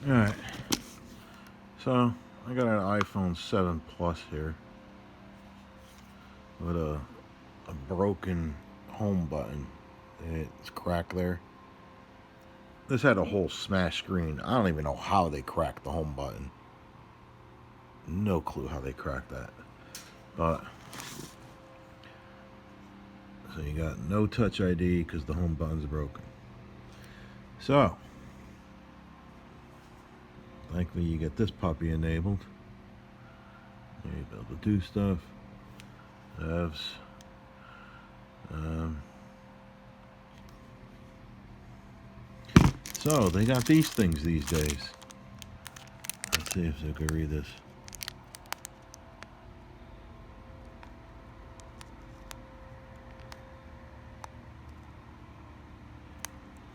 Alright, so I got an iPhone 7 Plus here with a broken home button. It's cracked there. This had a whole smash screen. I don't even know how they cracked the home button. No clue how they cracked that. But so you got no touch ID because the home button's broken. So thankfully you get this puppy enabled. You'll be able to do stuff. So they got these things these days. Let's see if they can read this.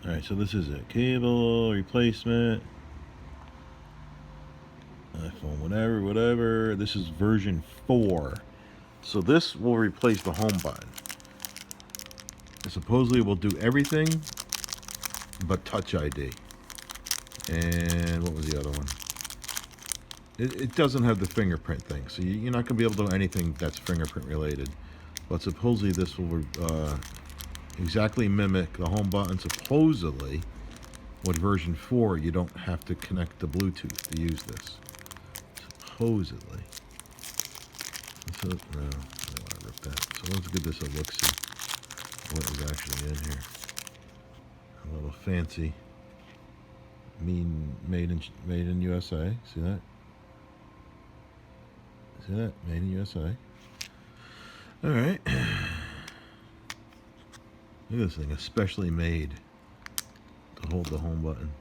Alright, so this is it. Cable replacement. iPhone, whatever. This is version 4. So this will replace the home button. It supposedly will do everything but touch ID. And what was the other one? It doesn't have the fingerprint thing, so you're not going to be able to do anything that's fingerprint related. But supposedly this will exactly mimic the home button. Supposedly, with version 4, you don't have to connect to Bluetooth to use this. Supposedly. So, no, I don't want to rip that. So let's give this a look-see. What is actually in here? A little fancy. Made in USA. See that? See that? Made in USA. All right. Look at this thing, especially made to hold the home button.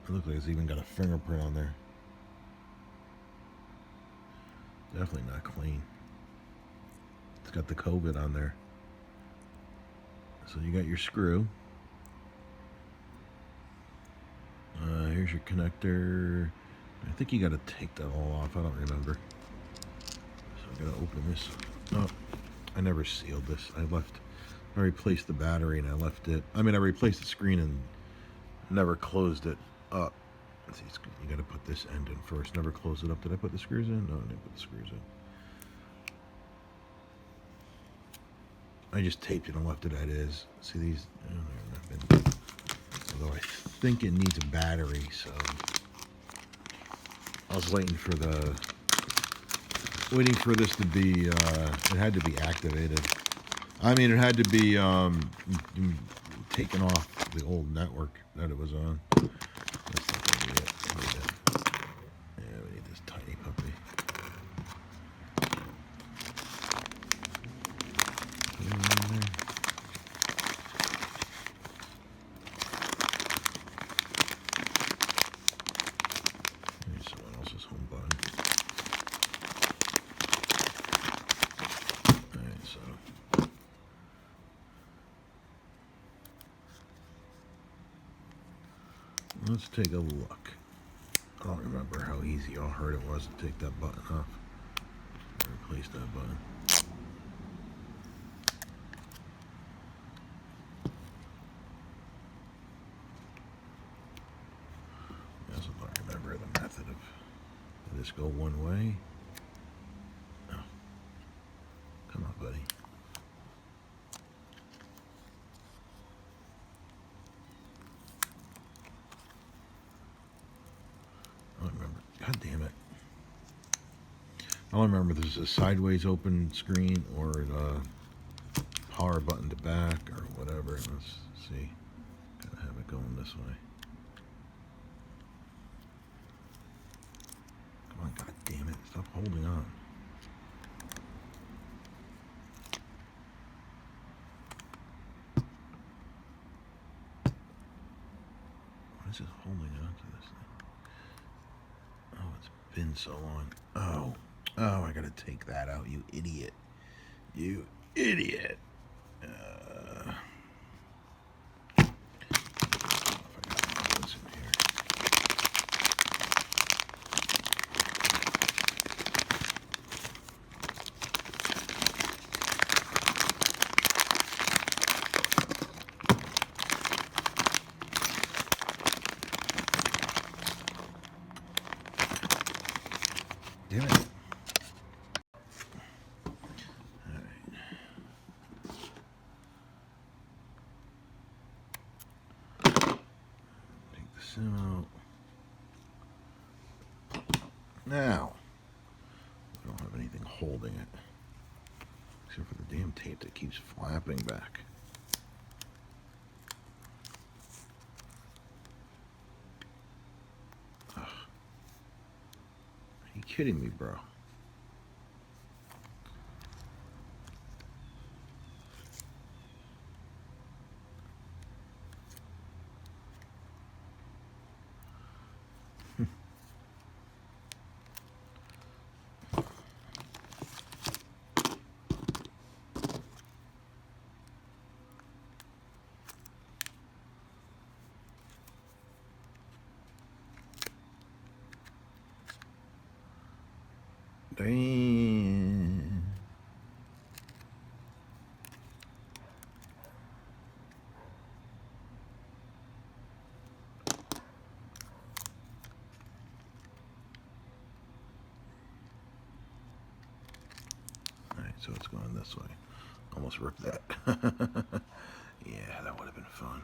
It looks like it's even got a fingerprint on there. Definitely not clean. It's got the COVID on there. So you got your screw. Here's your connector. I think you got to take that all off. I don't remember. So I got to open this. Oh, I never sealed this. I replaced the battery and I left it. I replaced the screen and never closed it up. Let's see, you got to put this end in first. Never closed it up. Did I put the screws in? No, I didn't put the screws in. I just taped it and left it as is. See these? Although I think it needs a battery, so I was waiting for this to be. It had to be activated. It had to be taken off the old network that it was on. That's not gonna be it. Yeah, we need this tiny puppy. Here's someone else's home button. Alright, so let's take a look. I don't remember how easy or hard it was to take that button off. Replace that button. I also don't remember the method of. Did this go one way? Oh. Come on, buddy. I don't remember. God damn it. I don't remember if there's a sideways open screen or the power button to back or whatever. Let's see. Gotta have it going this way. Come on, god damn it. Stop holding on. What is it holding on to this thing? Oh, it's been so long. Oh, I gotta take that out, you idiot. You idiot. sim out. Now, we don't have anything holding it. Except for the damn tape that keeps flapping back. Ugh. Are you kidding me, bro? Damn. Alright, so it's going this way. Almost ripped that. Yeah, that would have been fun.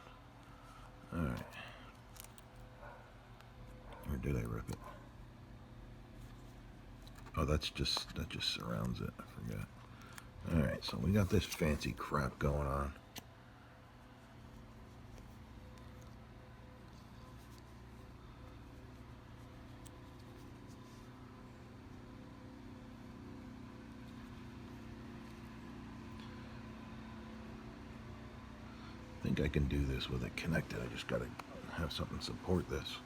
Alright. Or did I rip it? Oh, that just surrounds it. I forgot. Alright, so we got this fancy crap going on. I think I can do this with it connected. I just gotta have something support this.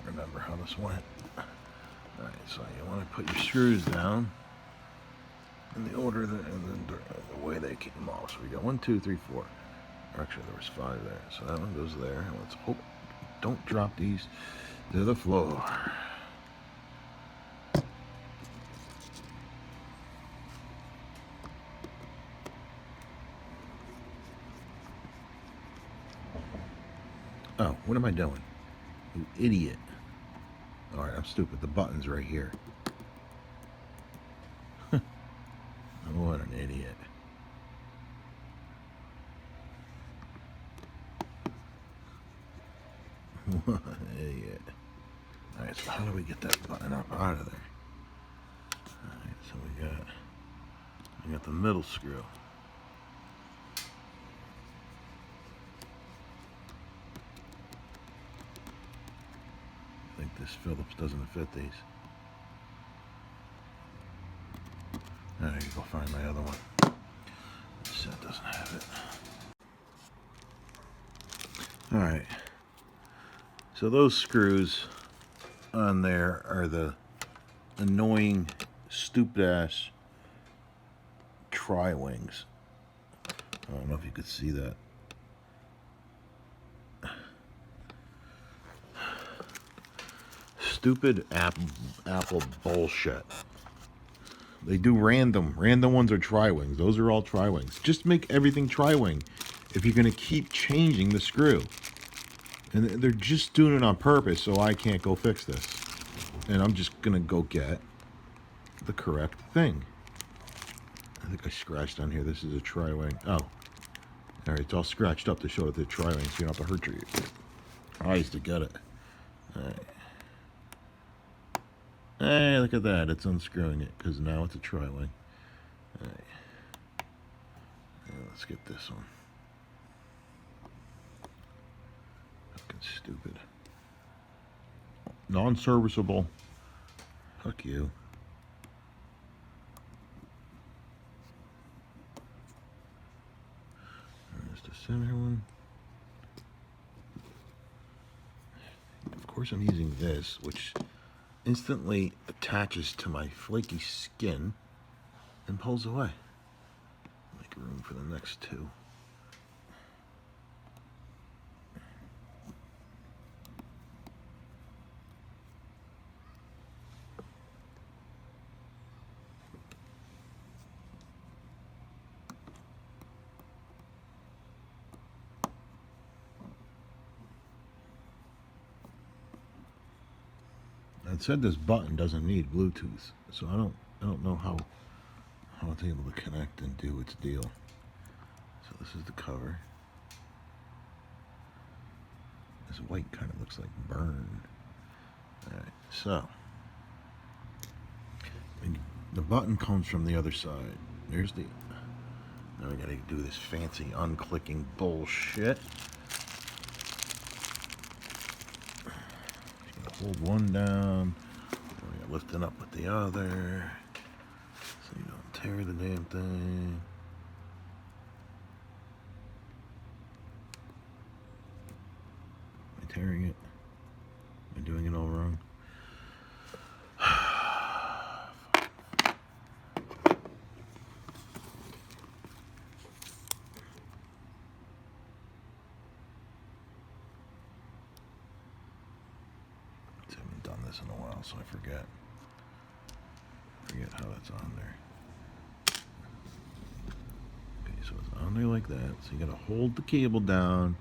Remember how this went. Alright, so you want to put your screws down in the order that, the way they came off. So we got 1, 2, 3, 4. Or actually, there was 5 there. So that one goes there. And let's hope don't drop these to the floor. Oh, what am I doing? You idiot. Alright, I'm stupid. The button's right here. What an idiot. What an idiot. Alright, so how do we get that button up out of there? Alright, so we got the middle screw. I think this Phillips doesn't fit these. Alright, go find my other one. This set doesn't have it. Alright. So those screws on there are the annoying, stupid ass tri-wings. I don't know if you could see that. Stupid Apple bullshit. They do random ones are tri-wings. Those are all tri-wings. Just make everything tri-wing if you're going to keep changing the screw. And they're just doing it on purpose so I can't go fix this. And I'm just going to go get the correct thing. I think I scratched on here. This is a tri-wing. Oh. Alright, it's all scratched up to show that they're tri-wing so you don't have to hurt your eyes to get it. Alright. Hey, look at that. It's unscrewing it because now it's a tri-wing. Alright. Let's get this one. Fucking stupid. Non-serviceable. Fuck you. There's the center one. Of course I'm using this, which instantly attaches to my flaky skin and pulls away. Make room for the next two. it said this button doesn't need Bluetooth, so I don't know how it's able to connect and do its deal. So this is the cover. This white kind of looks like burn. Alright, so the button comes from the other side. There's the... Now we gotta do this fancy unclicking bullshit. Just gonna hold one down. We're gonna lift it up with the other. So you don't tear the damn thing. Am I tearing it? Am I doing it all wrong? In a while, so I forget how it's on there. Okay, so it's on there like that. So you gotta hold the cable down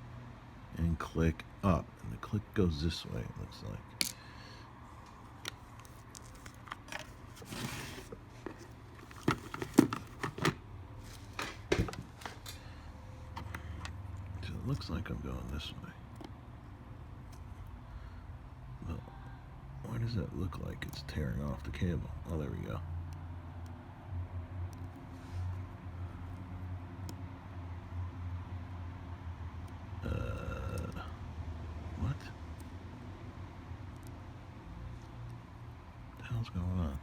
and click up, and the click goes this way. It looks like. So it looks like I'm going this way. Why does that look like it's tearing off the cable? Oh, there we go. What? What the hell's going on?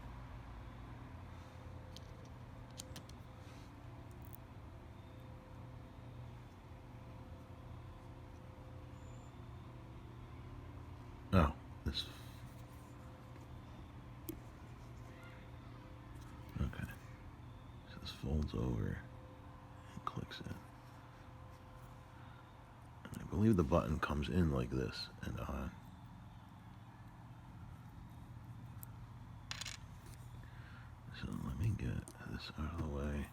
Oh, this... Okay. So this folds over and clicks in. And I believe the button comes in like this and on. So let me get this out of the way.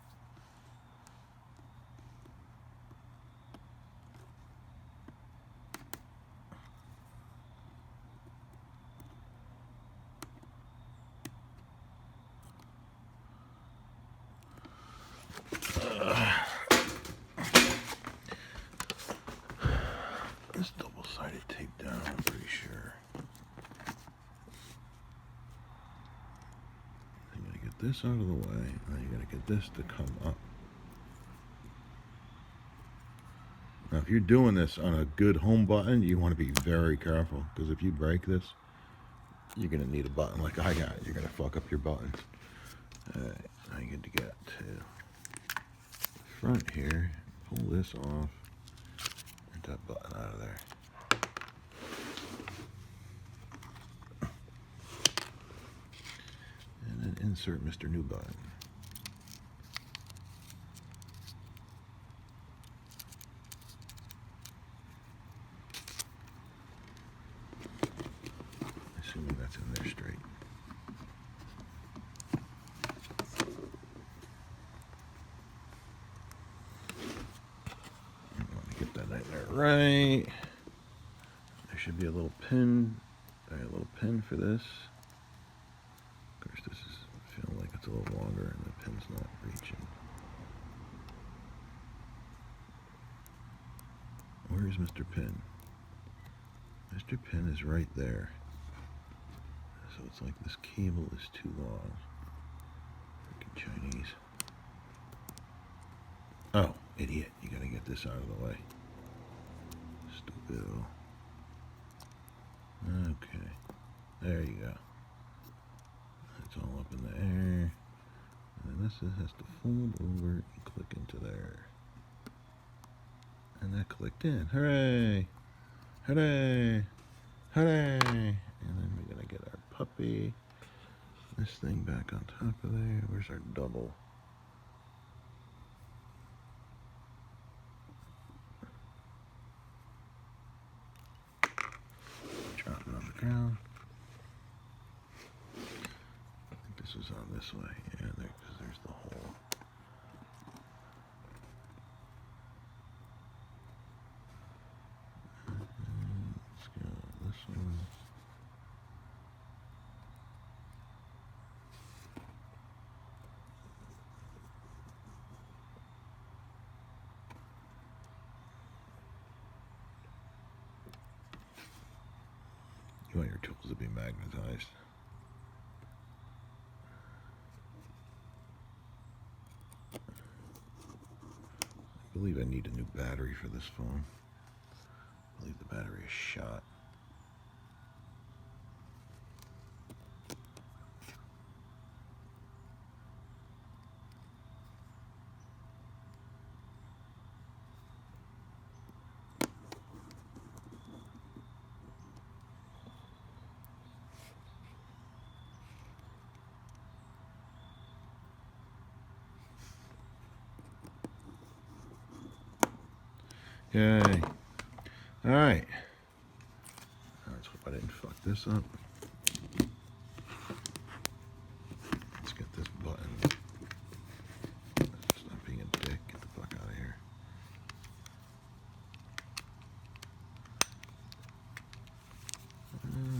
This double-sided tape down, I'm pretty sure. You gotta get this out of the way, and then you gotta get this to come up. Now, if you're doing this on a good home button, you want to be very careful, because if you break this, you're gonna need a button like I got. You're gonna fuck up your buttons. Alright, now you get to get to the front here, pull this off, get that button out of there. And then insert Mr. New Button. Assuming that's in there straight. Get that in there right. There should be a little pin. A little pin for this. Of course, this is feeling like it's a little longer, and the pin's not reaching. Where is Mr. Pin? Mr. Pin is right there. So it's like this cable is too long. Freaking Chinese. Oh, idiot. You gotta get this out of the way. Stupid. Okay. There you go. It's all up in the air. And then this has to fold over and click into there. And that clicked in. Hooray! Hooray! Hooray! And then we're gonna get our puppy. This thing back on top of there. Where's our double? Drop it on the ground. I think this is on this way. Yeah, there, because there's the hole. Let's go this one. You want your tools to be magnetized. I believe I need a new battery for this phone. I believe the battery is shot. Okay. Alright. Let's hope I didn't fuck this up. Let's get this button. Stop being a dick. Get the fuck out of here.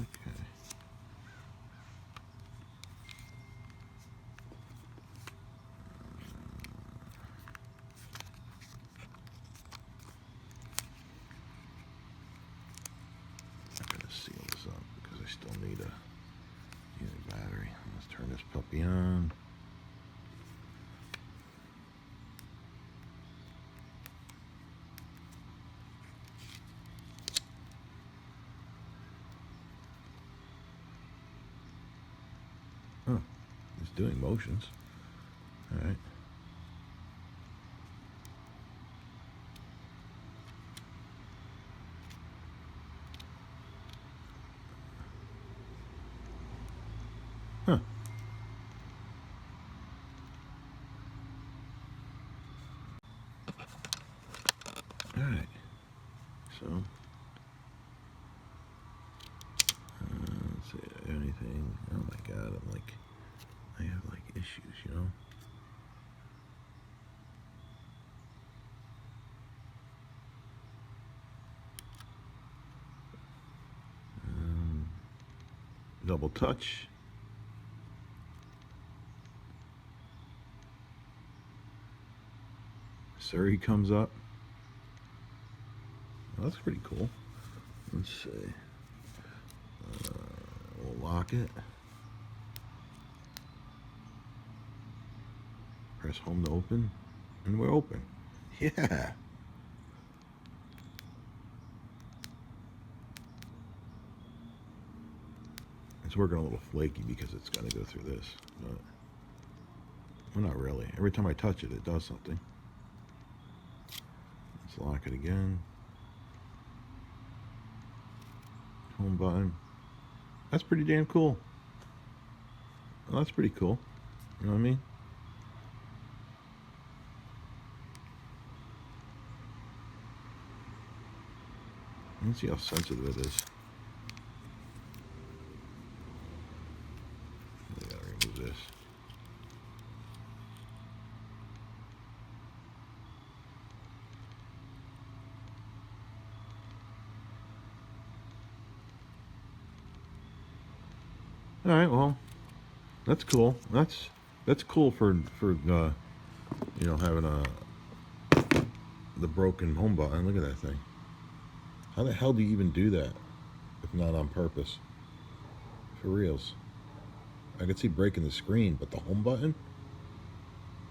Okay. Seal this up because I still need a battery. Let's turn this puppy on. Oh, it's doing motions. All right. Huh. All right. So, let's see, anything. Oh my God, I have like issues, you know? Double touch. Surrey comes up. Well, that's pretty cool. Let's see. We'll lock it. Press home to open. And we're open. Yeah. It's working a little flaky because it's got to go through this. But, well, not really. Every time I touch it, it does something. Let's lock it again. Home button. That's pretty damn cool. Well, that's pretty cool. You know what I mean? Let's see how sensitive it is. I gotta remove this. All right, well, that's cool. That's cool for you know, having the broken home button. Look at that thing. How the hell do you even do that if not on purpose? For reals. I could see breaking the screen, but the home button?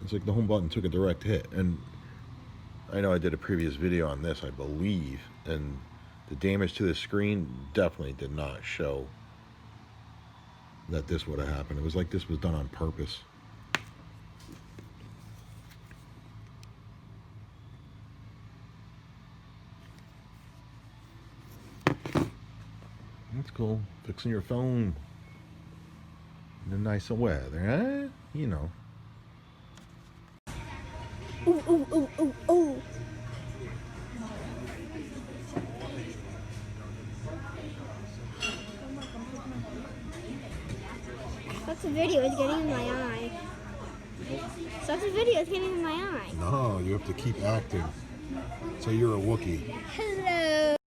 It's like the home button took a direct hit. And I know I did a previous video on this, I believe, and the damage to the screen definitely did not show that this would have happened. It was like this was done on purpose. That's cool. Fixing your phone in the nice weather, huh? You know. Ooh, ooh, ooh, ooh, ooh. Stop the video, it's getting in my eye. Stop the video, it's getting in my eye. No, you have to keep acting. So you're a Wookiee. Hello.